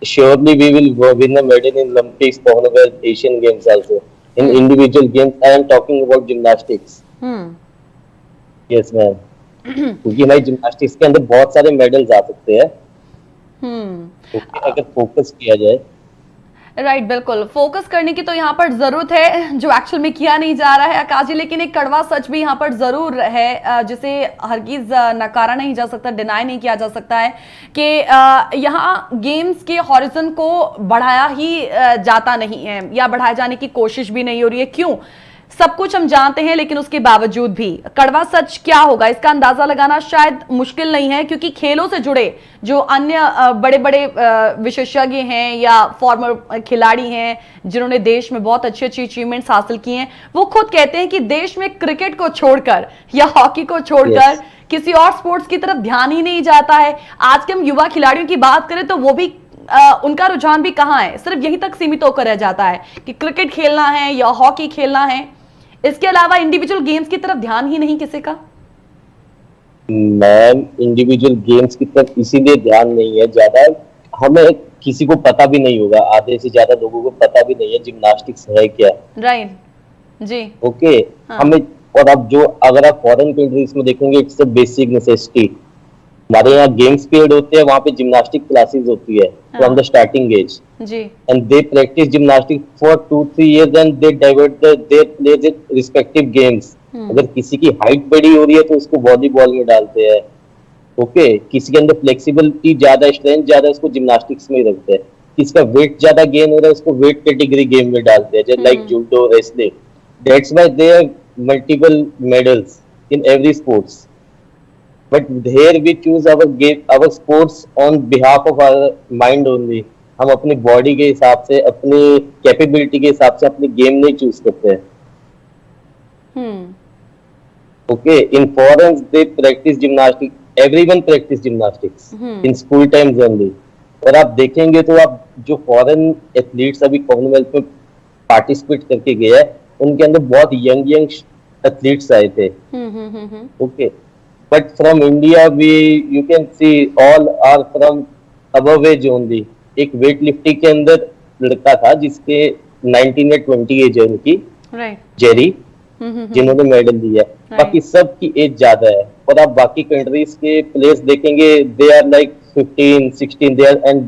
surely we will win a medal in Olympics, Commonwealth, Asian games also. In individual games I am talking about gymnastics. Yes ma'am, क्योंकि हमारी जिम्नास्टिक्स के अंदर बहुत सारे मेडल्स आ सकते हैं अगर फोकस किया जाए।
राइट, बिल्कुल फोकस करने की तो यहाँ पर जरूरत है, जो एक्चुअल में किया नहीं जा रहा है आकाश जी। लेकिन एक कड़वा सच भी यहाँ पर जरूर है जिसे हरगिज नकारा नहीं जा सकता, डिनाई नहीं किया जा सकता है कि यहाँ गेम्स के हॉरिजन को बढ़ाया ही जाता नहीं है, या बढ़ाए जाने की कोशिश भी नहीं हो रही है। क्यों? सब कुछ हम जानते हैं, लेकिन उसके बावजूद भी कड़वा सच क्या होगा इसका अंदाजा लगाना शायद मुश्किल नहीं है, क्योंकि खेलों से जुड़े जो अन्य बड़े बड़े विशेषज्ञ हैं या फॉर्मर खिलाड़ी हैं जिन्होंने देश में बहुत अच्छी अच्छी अचीवमेंट्स हासिल की हैं, वो खुद कहते हैं कि देश में क्रिकेट को छोड़कर या हॉकी को छोड़कर किसी और स्पोर्ट्स की तरफ ध्यान ही नहीं जाता है। आज के हम युवा खिलाड़ियों की बात करें तो वो भी उनका रुझान भी कहाँ है, सिर्फ यहीं तक सीमित होकर रह जाता है कि क्रिकेट खेलना है या हॉकी खेलना है। इसके अलावा इंडिविजुअल गेम्स की तरफ ध्यान ही नहीं किसी का।
मैम, इंडिविजुअल गेम्स की तरफ इसीलिए ध्यान नहीं है ज्यादा, हमें किसी को पता भी नहीं होगा, आधे से ज्यादा लोगों को पता भी नहीं है जिम्नास्टिक्स है क्या।
राइट जी।
ओके।
हाँ।
हमें, और अब जो अगर आप फॉरेन कंट्रीज में देखेंगे, इट्स अ बेसिक नेसेसिटी। हमारे यहाँ गेम्स पीरियड होते हैं, वहाँ पे जिम्नास्टिक क्लासेस होती है फ्रॉम द स्टार्टिंग एज
जी।
And they practice gymnastic for 2-3 years and they divert their plays in respective games. अगर किसी की हाइट बड़ी हो रही है तो उसको वॉलीबॉल में डालते हैं। ओके। किसी के अंदर फ्लेक्सिबिलिटी ज्यादा, स्ट्रेंथ ज्यादा, उसको जिम्नास्टिक्स में ही रखते हैं। किसका वेट ज्यादा गेन हो रहा है उसको वेट कैटेगरी गेम में डालते हैं, जैसे like judo, wrestling. That's why they have multiple medals in every sports. But here we choose our game, our sports on behalf of our mind only. हम अपनी बॉडी के हिसाब से, अपनी कैपेबिलिटी के हिसाब से अपनी गेम नहीं चूज करते हैं। Okay, in foreigners they practice gymnastics. Everyone practice gymnastics in school times only. और आप देखेंगे तो आप जो फॉरेन एथलीट्स अभी कॉमनवेल्थ में पार्टिसिपेट करके गए हैं, उनके अंदर बहुत यंग एथलीट्स आए थे। Okay. But from India, you can see all are from above age only. एक वेट लिफ्टिंग के अंदर लड़का था जिसके 19 या 20 एज है उनकी, जेरी, जिन्होंने मेडल लिया। बाकी सब की एज ज्यादा है। और आप बाकी कंट्रीज के प्लेयर्स देखेंगे, they are like 15, 16,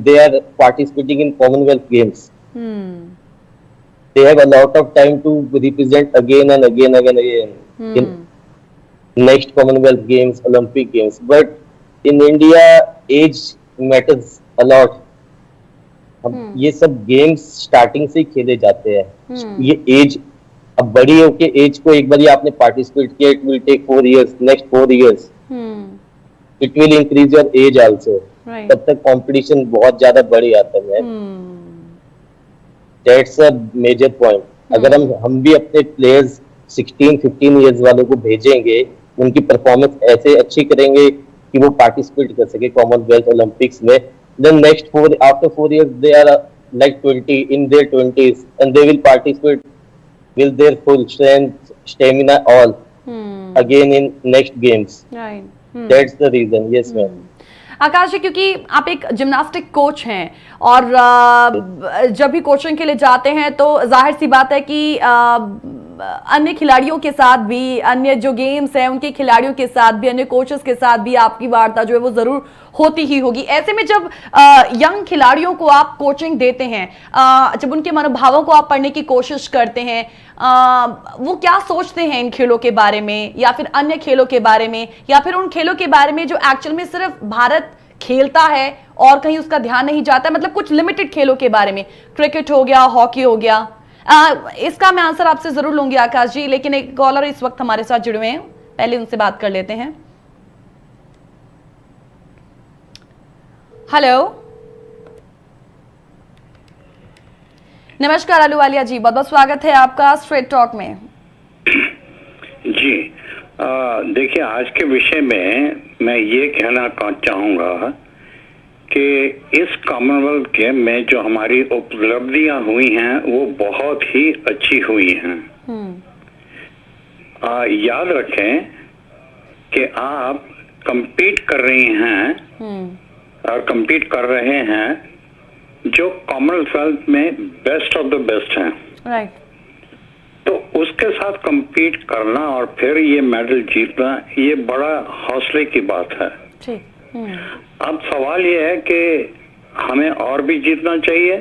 they are participating in Commonwealth Games. They have a lot of time to represent again and again in next Commonwealth Games, Olympic Games. But in India, age matters a lot. ये सब games starting से ही खेले जाते हैं। ये as, अब बड़ी होके एज को एक बार आपने पार्टिसिपेट किया, it will take 4 years, next 4 years it will increase your age also. तब तक कंपटीशन बहुत ज्यादा बढ़ जाता है। That's a major point. अगर हम भी अपने प्लेयर्स 16-15 years वालों को भेजेंगे, उनकी परफॉर्मेंस ऐसे अच्छी करेंगे कि वो पार्टिसिपेट कर सके कॉमनवेल्थ ओलंपिक्स में, then next after 4 years they are like 20, in their 20s, and they will participate with their full strength, stamina, all again in next games. Right. That's the reason. Yes, ma'am.
आकाश जी, क्योंकि आप एक gymnastic coach हैं और जब भी coaching के लिए जाते हैं तो जाहिर सी बात है कि अन्य खिलाड़ियों के साथ भी, अन्य जो गेम्स हैं उनके खिलाड़ियों के साथ भी, अन्य कोचेस के साथ भी आपकी वार्ता जो है वो जरूर होती ही होगी। ऐसे में जब यंग खिलाड़ियों को आप कोचिंग देते हैं, जब उनके मनोभावों को आप पढ़ने की कोशिश करते हैं, वो क्या सोचते हैं इन खेलों के बारे में या फिर अन्य खेलों के बारे में, या फिर उन खेलों के बारे में जो एक्चुअल में सिर्फ भारत खेलता है और कहीं उसका ध्यान नहीं जाता, मतलब कुछ लिमिटेड खेलों के बारे में, क्रिकेट हो गया, हॉकी हो गया। इसका मैं आंसर आपसे जरूर लूंगी आकाश जी, लेकिन एक कॉलर इस वक्त हमारे साथ जुड़े हुए हैं, पहले उनसे बात कर लेते हैं। हेलो, नमस्कार अहलूवालिया जी, बहुत बहुत स्वागत है आपका स्ट्रेट टॉक में।
जी, देखिए, आज के विषय में मैं ये कहना चाहूँगा कि इस कॉमनवेल्थ गेम में जो हमारी उपलब्धियां हुई हैं वो बहुत ही अच्छी हुई हैं। याद रखें कि आप compete कर रही हैं और compete कर रहे हैं जो कॉमनवेल्थ में बेस्ट ऑफ द बेस्ट हैं।
राइट।
तो उसके साथ compete करना और फिर ये मेडल जीतना, ये बड़ा हौसले की बात है।
ठीक।
अब सवाल ये है कि हमें और भी जीतना चाहिए,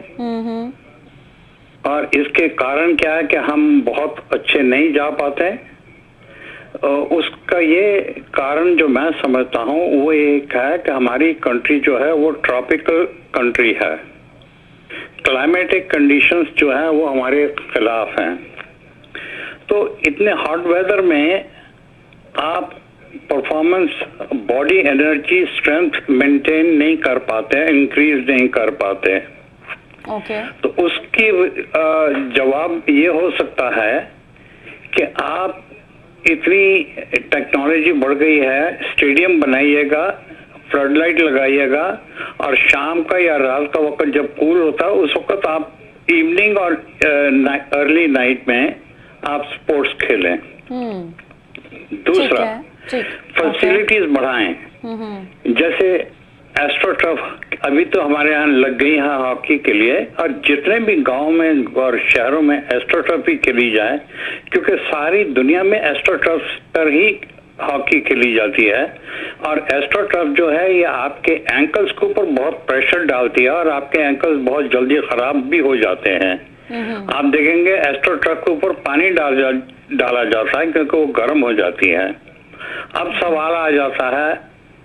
और इसके कारण क्या है कि हम बहुत अच्छे नहीं जा पाते। उसका ये कारण जो मैं समझता हूँ वो एक है कि हमारी कंट्री जो है वो ट्रॉपिकल कंट्री है। क्लाइमेटिक कंडीशंस जो है वो हमारे खिलाफ हैं। तो इतने हॉट वेदर में आप performance, body energy, strength maintain नहीं कर पाते, इंक्रीज नहीं कर पाते।
ओके।
तो उसकी जवाब ये हो सकता है कि आप, इतनी टेक्नोलॉजी बढ़ गई है, स्टेडियम बनाइएगा, फ्लड लाइट लगाइएगा, और शाम का या रात का वक्त जब कूल होता है उस वक्त आप इवनिंग और अर्ली नाइट में आप स्पोर्ट्स खेलें। दूसरा, फैसिलिटीज बढ़ाएं, जैसे एस्ट्रोटर्फ अभी तो हमारे यहाँ लग गई है हॉकी के लिए, और जितने भी गांव में और शहरों में एस्ट्रोटर्फ ही खेली जाए, क्योंकि सारी दुनिया में एस्ट्रोटर्फ पर ही हॉकी खेली जाती है। और एस्ट्रोटर्फ जो है ये आपके एंकल्स के ऊपर बहुत प्रेशर डालती है और आपके एंकल्स बहुत जल्दी खराब भी हो जाते हैं। आप देखेंगे एस्ट्रोटर्फ के ऊपर पानी डाला जाता है क्योंकि वो गर्म हो जाती है। अब सवाल आ जाता है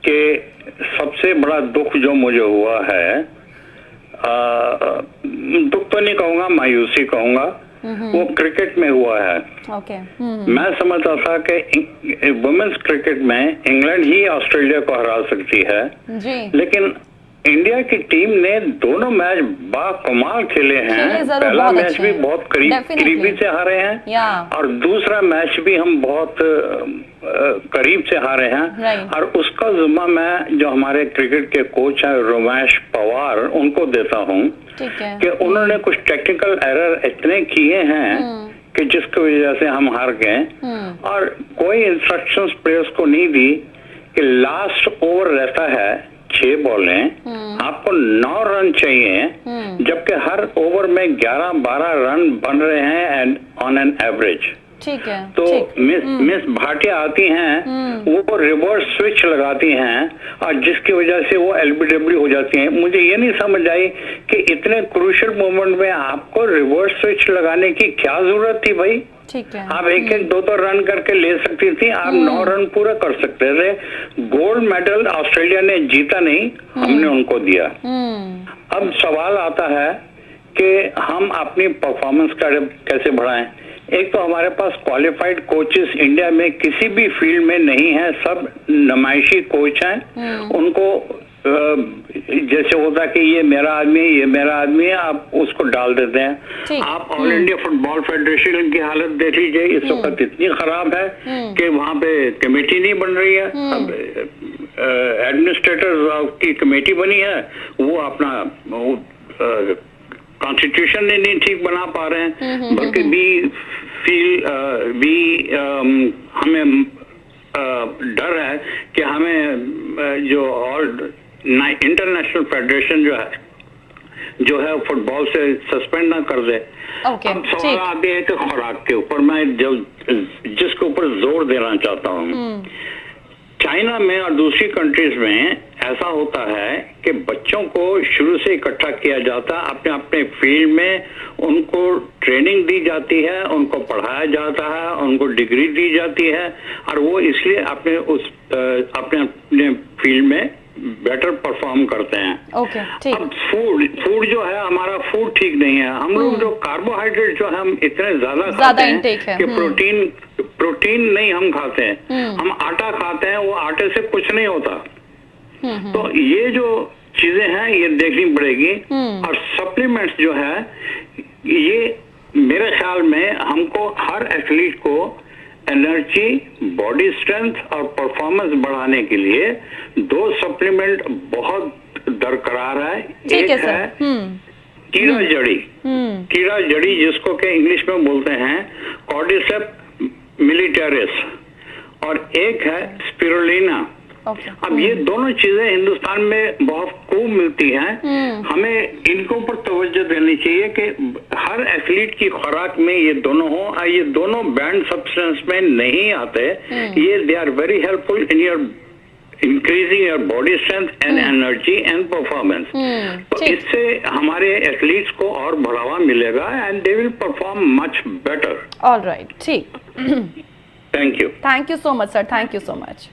कि सबसे बड़ा दुख जो मुझे हुआ है, दुख तो नहीं कहूंगा, मायूसी कहूंगा, वो क्रिकेट में हुआ है। मैं समझता था कि वुमेन्स क्रिकेट में इंग्लैंड ही ऑस्ट्रेलिया को हरा सकती है जी। लेकिन इंडिया की टीम ने दोनों मैच बाकमाल खेले हैं। पहला मैच भी बहुत करीबी से हारे हैं और दूसरा मैच भी हम बहुत करीब से हारे हैं। और उसका जिम्मा मैं जो हमारे क्रिकेट के कोच हैं रोमेश पवार, उनको देता हूं कि उन्होंने कुछ टेक्निकल एरर इतने किए हैं कि जिसकी वजह से हम हार गए। और कोई इंस्ट्रक्शंस प्लेयर्स को नहीं दी कि लास्ट ओवर रहता है 6 बॉलें, आपको 9 रन चाहिए, जबकि हर ओवर में 11-12 रन बन रहे हैं ऑन एन एवरेज। ठीक है। तो मिस भाटिया आती हैं, वो रिवर्स स्विच लगाती हैं और जिसकी वजह से वो एलबीडब्ल्यू हो जाती हैं। मुझे ये नहीं समझ आई कि इतने क्रूशियल मोमेंट में आपको रिवर्स स्विच लगाने की क्या जरूरत थी भाई। ठीक है। आप 1-1, 2-2 रन करके ले सकती थी, आप 9 रन पूरा कर सकते थे। गोल्ड मेडल ऑस्ट्रेलिया ने जीता नहीं, हमने उनको दिया। अब सवाल आता है कि हम अपनी परफॉर्मेंस कैसे बढ़ाएं। एक तो हमारे पास क्वालिफाइड कोचेस इंडिया में किसी भी फील्ड में नहीं है, सब नुमाइशी कोच हैं। उनको जैसे होता कि ये मेरा आदमी है, ये मेरा आदमी है, आप उसको डाल देते हैं। आप ऑल इंडिया फुटबॉल फेडरेशन की हालत देख लीजिए, इस वक्त इतनी खराब है कि वहां पे कमेटी नहीं बन रही है। अब एडमिनिस्ट्रेटर की कमेटी बनी है, वो अपना कॉन्स्टिट्यूशन नहीं ठीक बना पा रहे हैं, बल्कि हमें डर है कि हमें जो और इंटरनेशनल फेडरेशन जो है फुटबॉल से सस्पेंड ना कर दे। अब सवाल आते हैं कि खुराक के ऊपर मैं जिसके ऊपर जोर देना चाहता हूँ। चाइना में और दूसरी कंट्रीज में ऐसा होता है कि बच्चों को शुरू से इकट्ठा किया जाता है, अपने अपने फील्ड में उनको ट्रेनिंग दी जाती है, उनको पढ़ाया जाता है, उनको डिग्री दी जाती है और वो इसलिए अपने फील्ड में बेटर परफॉर्म करते हैं। ठीक। अब फूड जो है हमारा फूड ठीक नहीं है। हम लोग जो कार्बोहाइड्रेट जो हम इतने ज्यादा खाते हैं कि प्रोटीन नहीं हम खाते हैं, हम आटा खाते हैं, वो आटे से कुछ नहीं होता। तो ये जो चीजें हैं ये देखनी पड़ेगी। और सप्लीमेंट्स जो है ये मेरे ख्याल में हमको हर एथलीट को एनर्जी, बॉडी स्ट्रेंथ और परफॉर्मेंस बढ़ाने के लिए 2 सप्लीमेंट बहुत दरकार है। एक है कीड़ा जड़ी, कीड़ा जड़ी जिसको के इंग्लिश में बोलते हैं कॉर्डिसेप मिलिटारिस, और एक है स्पिरुलिना। अब ये दोनों चीजें हिंदुस्तान में बहुत खूब मिलती हैं। हमें इनके ऊपर तवज्जो देनी चाहिए कि हर एथलीट की खुराक में ये दोनों हो। ये दोनों बैंड सब्सटेंस में नहीं आते। ये they are very helpful in your increasing your body strength and energy and performance. तो इससे हमारे एथलीट्स को और बढ़ावा मिलेगा and they will perform much better.
Alright, ठीक। Thank you so much sir, thank you so much.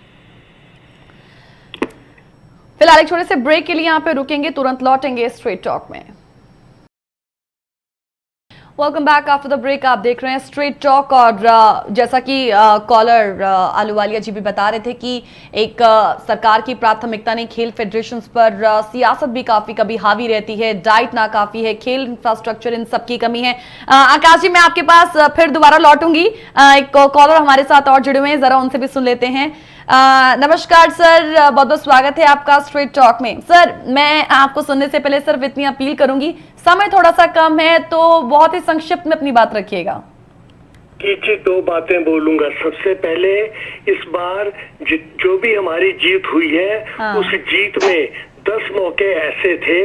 फिलहाल एक छोटे से ब्रेक के लिए यहाँ पे रुकेंगे, तुरंत लौटेंगे स्ट्रेट टॉक में। Welcome back after the break. आप देख रहे हैं स्ट्रेट टॉक और जैसा कि कॉलर आलूवालिया जी भी बता रहे थे कि एक सरकार की प्राथमिकता नहीं, खेल फेडरेशंस पर सियासत भी काफी कभी हावी रहती है, डाइट ना काफी है, खेल इंफ्रास्ट्रक्चर इन सब की कमी है। आकाश जी, मैं आपके पास फिर दोबारा लौटूंगी। एक कॉलर हमारे साथ और जुड़े हुए हैं, जरा उनसे भी सुन लेते हैं। नमस्कार सर, बहुत बहुत स्वागत है आपका स्ट्रेट टॉक में। सर, मैं आपको सुनने से पहले सिर्फ इतनी अपील करूंगी, समय थोड़ा सा कम है तो बहुत ही संक्षिप्त में अपनी बात रखिएगा।
जी, दो बातें बोलूंगा। सबसे पहले, इस बार जो भी हमारी जीत हुई है, उस जीत में 10 मौके ऐसे थे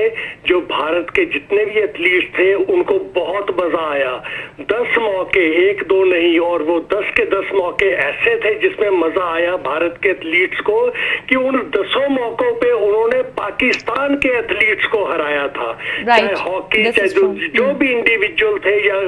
जो भारत के जितने भी एथलीट्स थे उनको बहुत मजा आया। 10 मौके, एक दो नहीं, और वो 10 के 10 मौके ऐसे थे जिसमें मजा आया भारत के एथलीट्स को कि उन 10 मौकों पे उन्होंने पाकिस्तान के एथलीट्स को हराया था। चाहे हॉकी, चाहे जो भी इंडिविजुअल थे या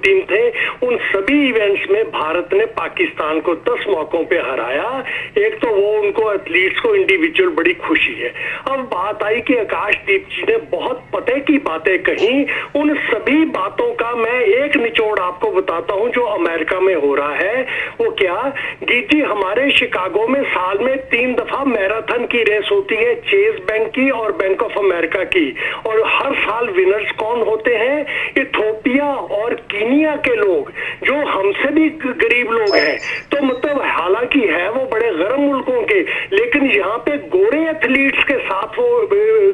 टीम थे, उन सभी इवेंट्स में भारत ने पाकिस्तान को 10 मौकों पे हराया। एक तो वो उनको एथलीट्स को इंडिविजुअल बड़ी खुशी है। अब बात आई कि आकाशदीप जी ने बहुत पते की बातें कही। उन सभी बातों का मैं एक निचोड़ आपको बताता हूं जो अमेरिका में हो रहा है। वो क्या, जी, हमारे शिकागो में साल में 3 दफा मैराथन की रेस होती है, चेज बैंक की और बैंक ऑफ अमेरिका की। और हर साल विनर्स कौन होते हैं? इथोपिया और कीनिया के लोग, जो हमसे भी गरीब लोग हैं। तो मतलब हालांकि है वो बड़े गर्म मुल्कों के, लेकिन यहाँ पे गोरे एथलीट्स के साथ वो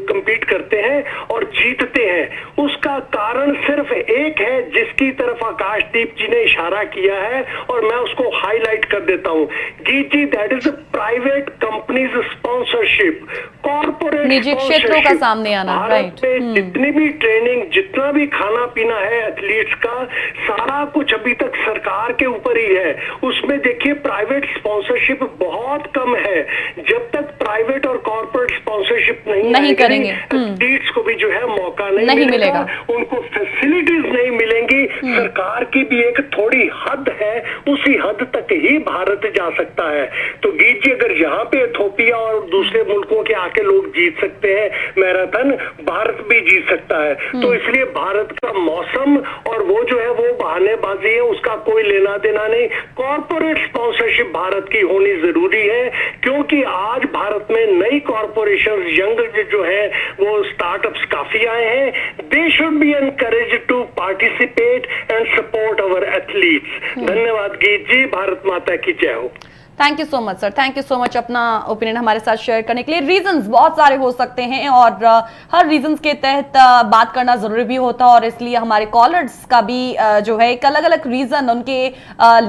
कंपीट करते हैं और जीतते हैं। उसका कारण सिर्फ एक है जिसकी तरफ आकाशदीप जी ने इशारा किया है, और मैं उसको हाईलाइट कर देता हूं। जी, that is private companies sponsorship, corporate
निजी क्षेत्रों का सामने आना।
भारत में जितनी भी ट्रेनिंग, जितना भी खाना पीना है एथलीट्स का, सारा कुछ अभी तक सरकार के ऊपर ही है। उसमें देखिए प्राइवेट स्पॉन्सरशिप बहुत कम है। जब तक प्राइवेट और कॉर्पोरेट स्पॉन्सरशिप नहीं करेंगे, एथलीट्स को भी जो है मौका नहीं मिलेगा, उनको फैसिलिटीज नहीं मिलेंगी। सरकार की भी एक थोड़ी हद है, उसी हद तक ही भारत जा सकता है। तो जी, अगर यहाँ पे इथोपिया और दूसरे मुल्कों के आके लोग जीत सकते हैं मैराथन, भारत भी जीत सकता है। तो इसलिए भारत का मौसम और वो जो है वो बहानेबाजी है, उसका कोई लेना देना नहीं। कॉर्पोरेट स्पॉन्सरशिप भारत की होनी जरूरी है, क्योंकि आज भारत में नई कॉर्पोरेशन, यंग जो है वो स्टार्टअप्स काफी आए हैं। They should be encouraged to participate and support our athletes. धन्यवाद गीत जी, भारत माता की जय हो।
Thank you so much sir, thank you so much अपना ओपिनियन हमारे साथ शेयर करने के लिए। रीजंस बहुत सारे हो सकते हैं और हर रीजंस के तहत बात करना जरूरी भी होता है, और इसलिए हमारे कॉलर्स का भी जो है एक अलग अलग रीजन, उनके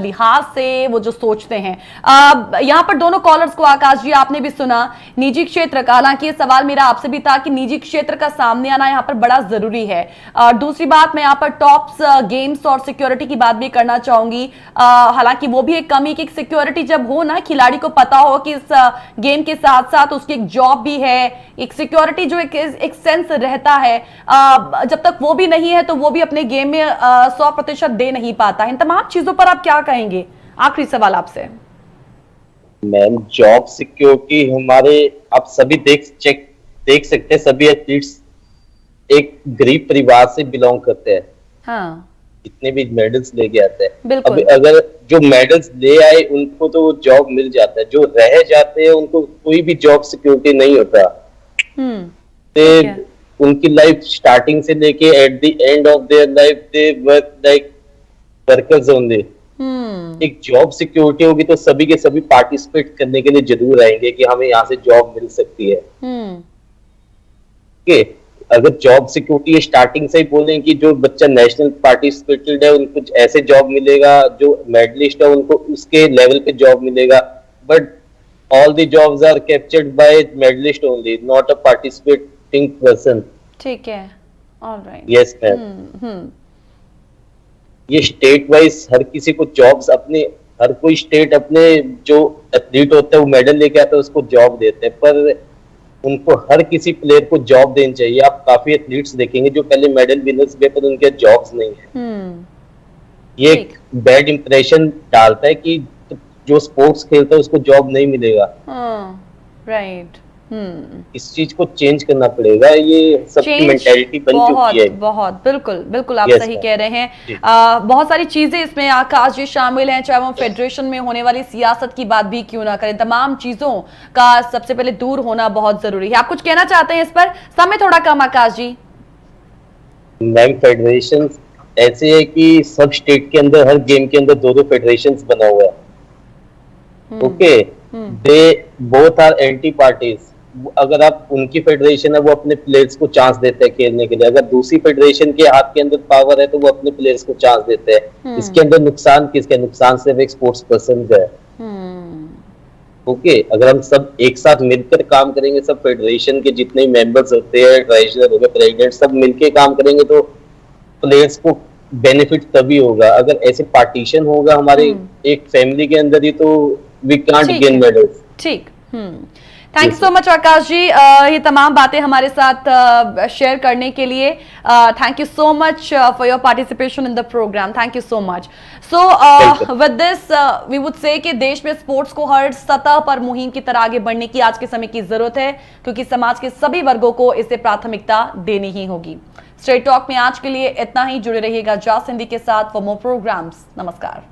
लिहाज से वो जो सोचते हैं। यहाँ पर दोनों कॉलर्स को, आकाश जी आपने भी सुना, निजी क्षेत्र का, हालांकि ये सवाल मेरा आपसे भी था कि निजी क्षेत्र का सामने आना यहाँ पर बड़ा जरूरी है। दूसरी बात, मैं यहाँ पर टॉप्स, गेम्स और सिक्योरिटी की बात भी करना चाहूंगी। हालांकि वो भी एक कमी की सिक्योरिटी जब हो ना, खिलाड़ी को पता हो कि इस गेम के साथ साथ उसकी एक जॉब भी है, एक सिक्योरिटी जो एक सेंस रहता है, जब तक वो भी नहीं है तो वो भी अपने गेम में 100% दे नहीं पाता। इन तमाम चीजों पर आप क्या कहेंगे? आखिरी सवाल आपसे।
मैम, जॉब सिक्योरिटी हमारे, आप सभी देख सकते हैं, सभी एथलीट्स एक गरीब परिवार से बिलोंग करते हैं।
हाँ,
जितने भी मेडल्स लेके आते हैं,
बिल्कुल।
अब अगर जो मेडल्स ले आए उनको तो जॉब मिल जाता है, जो रह जाते हैं उनको कोई भी जॉब सिक्योरिटी नहीं होता। उनकी लाइफ स्टार्टिंग से लेके at the end of their life they work like workers only. एक जॉब सिक्योरिटी होगी तो सभी के सभी पार्टिसिपेट करने के लिए जरूर आएंगे कि हमें यहाँ से जॉब मिल सकती है। अगर जॉब सिक्योरिटी स्टार्टिंग से ही बोलें कि जो बच्चा नेशनल पार्टिसिपेटेड है उनको ऐसे जॉब मिलेगा, जो मेडलिस्ट है उनको उसके लेवल पे जॉब मिलेगा, but all the jobs are captured by medalist only, not a participating person.
ठीक है, ऑलराइट।
यस मैम, ये स्टेट वाइज हर किसी को जॉब्स, अपने हर कोई स्टेट अपने जो एथलीट होता है वो मेडल लेके आता है उसको जॉब देते हैं, पर उनको हर किसी प्लेयर को जॉब देनी चाहिए। आप काफी एथलीट्स देखेंगे जो पहले मेडल विनर्स भी, पर उनके जॉब्स नहीं है। ये एक बैड इंप्रेशन डालता है कि जो स्पोर्ट्स खेलता है उसको जॉब नहीं मिलेगा।
राइट।
इस चीज को चेंज करना पड़ेगा, ये सबकी मेंटेलिटी बन चुकी है।
बहुत बिल्कुल बिल्कुल आप सही कह रहे हैं। बहुत सारी चीजें इसमें आकाश जी शामिल हैं, चाहे वो फेडरेशन में होने वाली सियासत की बात भी क्यों ना करें, तमाम चीजों का सबसे पहले दूर होना बहुत जरूरी है। आप कुछ कहना चाहते हैं इस पर? समय थोड़ा कम आकाश जी।
मैम फेडरेशन ऐसे है कि सब स्टेट के अंदर हर गेम के अंदर 2-2 फेडरेशन बना हुआ है। Okay, they both are anti parties. अगर आप उनकी फेडरेशन है वो अपने प्लेयर्स को चांस देते हैं खेलने के लिए, अगर दूसरी फेडरेशन के हाथ के अंदर पावर है तो वो अपने प्लेयर्स को चांस देते हैं। इसके अंदर नुकसान किसका? नुकसान सिर्फ एक स्पोर्ट्स पर्सन का है। ओके, अगर हम सब एक साथ मिलकर काम करेंगे, सब फेडरेशन के जितने मेंबर्स होते हैं, ट्रेजरर हो गए, प्रेसिडेंट, सब मिलके काम करेंगे तो प्लेयर्स को बेनिफिट तभी होगा। अगर ऐसे पार्टीशन होगा हमारे एक फैमिली के अंदर ही तो वी कांट गेन मेडल्स।
ठीक, thank you so much Aakash ji, ये तमाम बातें हमारे साथ शेयर करने के लिए। Thank you so much for your participation in the program. Thank you so much. So with this we would say कि देश में स्पोर्ट्स को हर सतह पर मुहिम की तरह आगे बढ़ने की आज के समय की जरूरत है, क्योंकि समाज के सभी वर्गों को इसे प्राथमिकता देनी ही होगी। स्ट्रेट टॉक में आज के लिए इतना ही। जुड़े रहिएगा जास हिंदी के साथ फॉर मोर प्रोग्राम्स। नमस्कार।